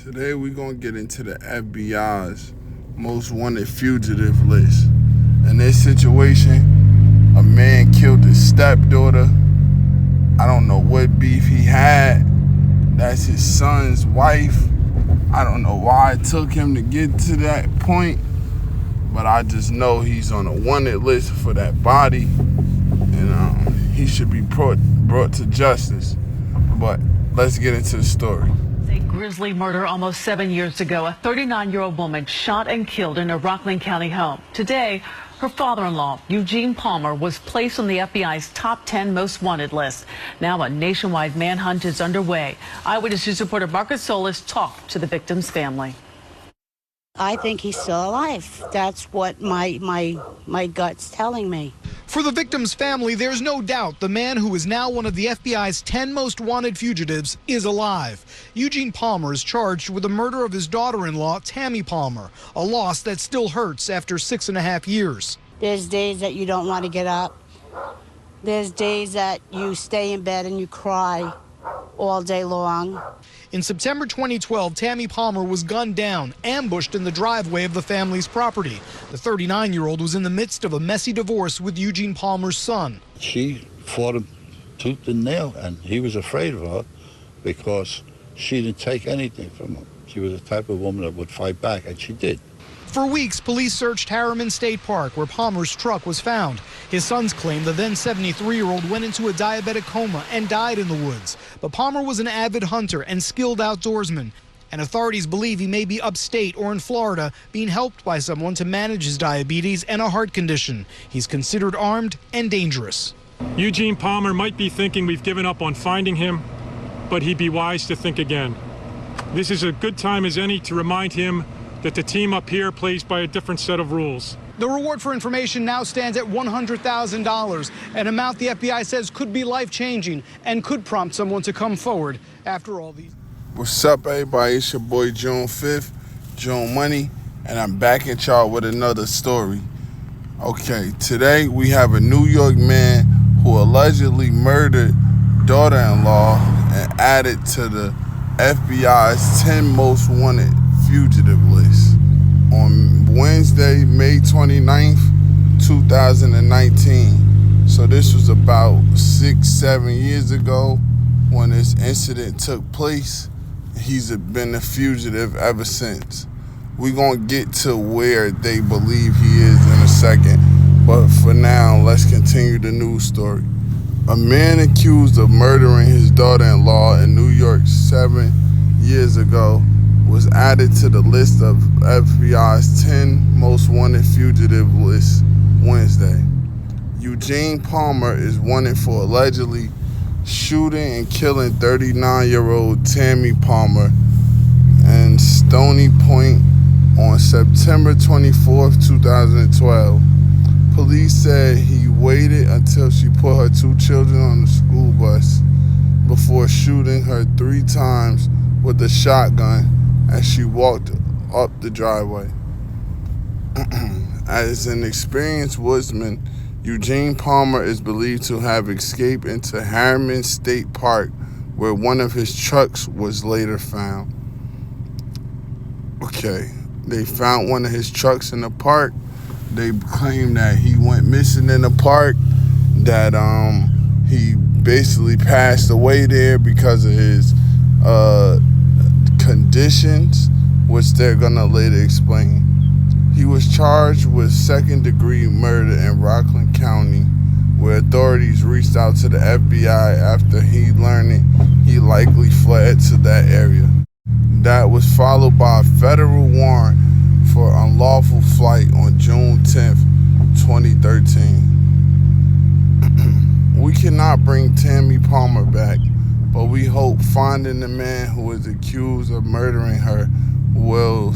Today we're going to get into the FBI's most wanted fugitive list. In this situation, a man killed his stepdaughter. I don't know what beef he had. That's his son's wife. I don't know why it took him to get to that point, but I just know he's on a wanted list for that body, and he should be brought to justice. But let's get into the story. A grisly murder almost 7 years ago. A 39-year-old woman shot and killed in a Rockland County home. Today, her father-in-law, Eugene Palmer, was placed on the FBI's top 10 most wanted list. Now a nationwide manhunt is underway. Eyewitness News reporter Marcus Solis talked to the victim's family. I think he's still alive. That's what my gut's telling me. For the victim's family, there's no doubt the man who is now one of the FBI's 10 most wanted fugitives is alive. Eugene Palmer is charged with the murder of his daughter-in-law, Tammy Palmer, a loss that still hurts after 6.5 years. There's days that you don't want to get up. There's days that you stay in bed and you cry all day long. In September 2012, Tammy Palmer was gunned down, ambushed in the driveway of the family's property. The 39-year-old was in the midst of a messy divorce with Eugene Palmer's son. She fought him tooth and nail, and he was afraid of her because she didn't take anything from him. She was the type of woman that would fight back, and she did. For weeks, police searched Harriman State Park, where Palmer's truck was found. His sons claim the then 73-year-old went into a diabetic coma and died in the woods. But Palmer was an avid hunter and skilled outdoorsman, and authorities believe he may be upstate or in Florida, being helped by someone to manage his diabetes and a heart condition. He's considered armed and dangerous. Eugene Palmer might be thinking we've given up on finding him, but he'd be wise to think again. This is a good time as any to remind him that the team up here plays by a different set of rules. The reward for information now stands at $100,000, an amount the FBI says could be life-changing and could prompt someone to come forward after all these. What's up, everybody? It's your boy June 5th, June Money, and I'm back at y'all with another story. Okay, today we have a New York man who allegedly murdered daughter-in-law and added to the FBI's 10 most wanted fugitive list. On Wednesday, May 29th, 2019. So this was about 6-7 years ago when this incident took place. He's been a fugitive ever since. We're gonna get to where they believe he is in a second, but for now, let's continue the news story. A man accused of murdering his daughter-in-law in New York 7 years ago was added to the list of FBI's 10 most wanted fugitive list Wednesday. Eugene Palmer is wanted for allegedly shooting and killing 39-year-old Tammy Palmer in Stony Point on September 24, 2012. Police said he waited until she put her 2 children on the school bus before shooting her 3 times with a shotgun as she walked up the driveway. As an experienced woodsman, Eugene Palmer is believed to have escaped into Harriman State Park, where one of his trucks was later found. Okay, they found one of his trucks in the park. They claim that he went missing in the park, that he basically passed away there because of his conditions, which they're gonna later explain. He was charged with second-degree murder in Rockland County, where authorities reached out to the FBI after he learned he likely fled to that area. That was followed by a federal warrant for unlawful flight on June 10th, 2013. We cannot bring Tammy Palmer back, but we hope finding the man who is accused of murdering her will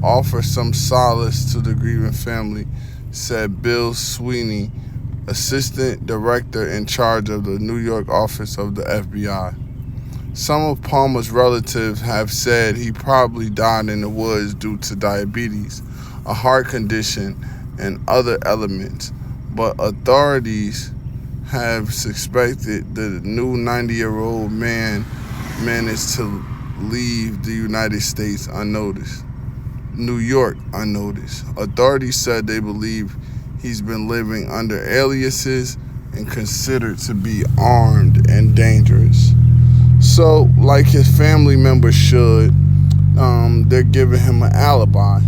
offer some solace to the grieving family, said Bill Sweeney, assistant director in charge of the New York office of the FBI. Some of Palmer's relatives have said he probably died in the woods due to diabetes, a heart condition, and other elements, but authorities have suspected the new 90-year-old man managed to leave the United States unnoticed. New York unnoticed. Authorities said they believe he's been living under aliases and considered to be armed and dangerous. So, like his family members should, they're giving him an alibi.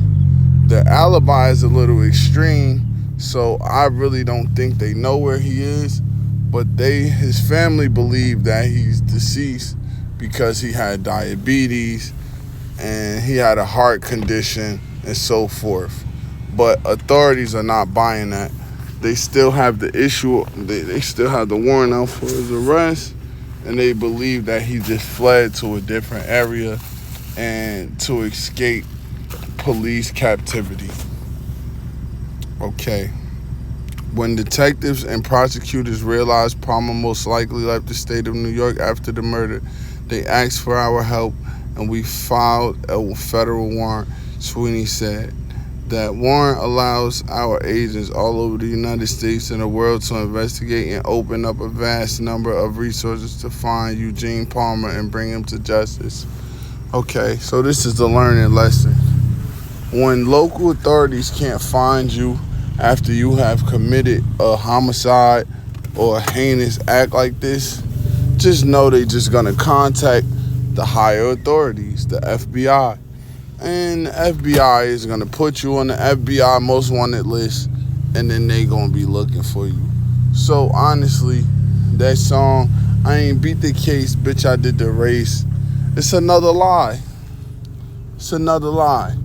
The alibi is a little extreme, so I really don't think they know where he is, but his family believe that he's deceased because he had diabetes and he had a heart condition and so forth. But authorities are not buying that. They still have the issue, they still have the warrant out for his arrest, and they believe that he just fled to a different area and to escape police captivity. Okay. When detectives and prosecutors realized Palmer most likely left the state of New York after the murder, they asked for our help and we filed a federal warrant, Sweeney said. That warrant allows our agents all over the United States and the world to investigate and open up a vast number of resources to find Eugene Palmer and bring him to justice. Okay, so this is the learning lesson. When local authorities can't find you after you have committed a homicide or a heinous act like this, just know they're just gonna contact the higher authorities, the FBI. And the FBI is going to put you on the FBI most wanted list, and then they going to be looking for you. So honestly, that song, I ain't beat the case, bitch, I did the race, it's another lie. It's another lie.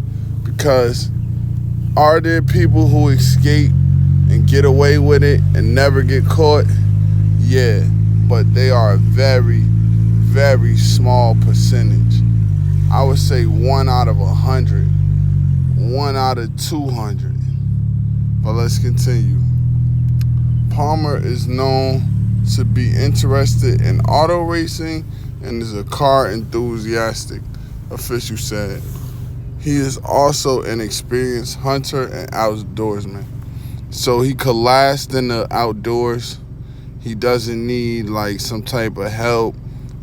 Because are there people who escape and get away with it and never get caught? Yeah, but they are a very, very small percentage. I would say 1 out of 100, 1 out of 200. But let's continue. Palmer is known to be interested in auto racing and is a car enthusiastic, official said. He is also an experienced hunter and outdoorsman. So he could last in the outdoors. He doesn't need like some type of help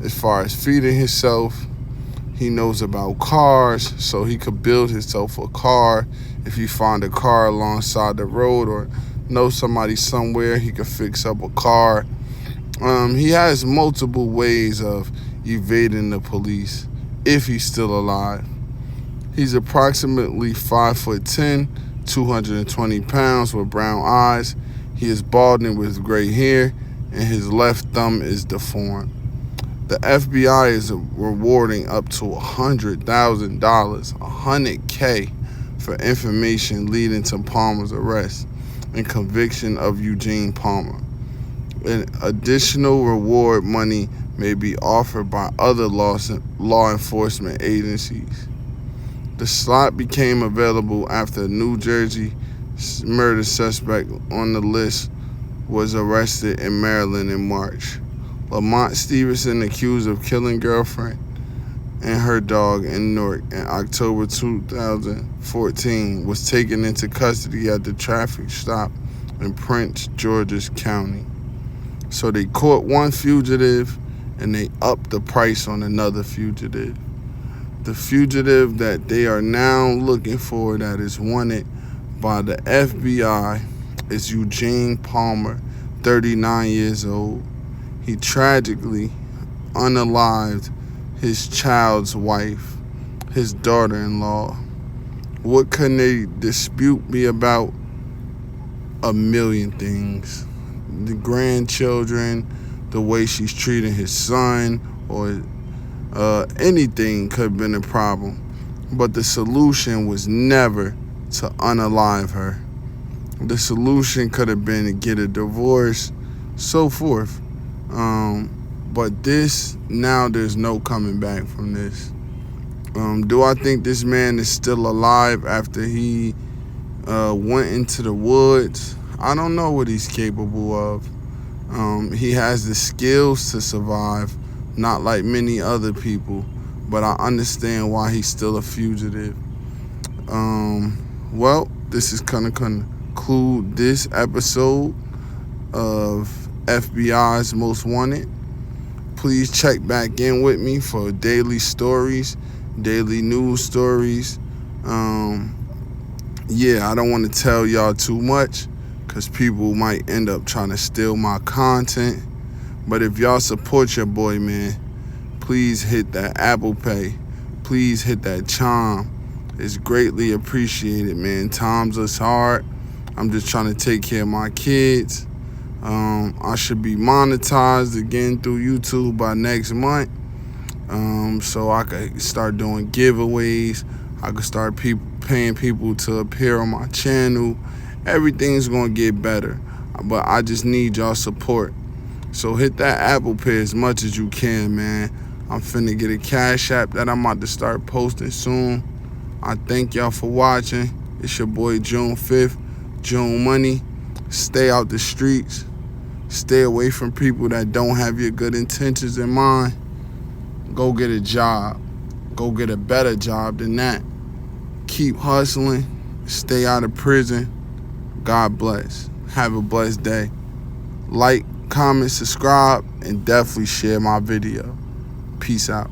as far as feeding himself. He knows about cars, so he could build himself a car. If he find a car alongside the road or know somebody somewhere, he could fix up a car. He has multiple ways of evading the police if he's still alive. He's approximately 5'10", 220 pounds with brown eyes. He is balding with gray hair, and his left thumb is deformed. The FBI is rewarding up to $100,000, $100K, for information leading to Palmer's arrest and conviction of Eugene Palmer. An additional reward money may be offered by other law enforcement agencies. The slot became available after a New Jersey murder suspect on the list was arrested in Maryland in March. Lamont Stevenson, accused of killing girlfriend and her dog in Newark in October 2014, was taken into custody at the traffic stop in Prince George's County. So they caught one fugitive and they upped the price on another fugitive. The fugitive that they are now looking for, that is wanted by the FBI, is Eugene Palmer, 39 years old. He tragically unalived his child's wife, his daughter-in-law. What can they dispute me about? A million things. The grandchildren, the way she's treating his son, or anything could have been a problem. But the solution was never to unalive her. The solution could have been to get a divorce, so forth. But this, now there's no coming back from this. Do I think this man is still alive after he went into the woods? I don't know what he's capable of. He has the skills to survive, not like many other people, but I understand why he's still a fugitive. Well, this is gonna conclude this episode of FBI's Most Wanted. please check back in with me for daily stories, daily news stories. Yeah, I don't want to tell y'all too much because people might end up trying to steal my content. But if y'all support your boy, man, please hit that Apple Pay. Please hit that chime. It's greatly appreciated, man. Times is hard. I'm just trying to take care of my kids. I should be monetized again through YouTube by next month. So I could start doing giveaways. I could start paying people to appear on my channel. Everything's gonna get better, but I just need y'all support. So hit that Apple Pay as much as you can, man. I'm finna get a Cash App that I'm about to start posting soon. I thank y'all for watching. It's your boy June 5th, June Money. Stay out the streets. Stay away from people that don't have your good intentions in mind. Go get a job. Go get a better job than that. Keep hustling. Stay out of prison. God bless. Have a blessed day. Like, comment, subscribe, and definitely share my video. Peace out.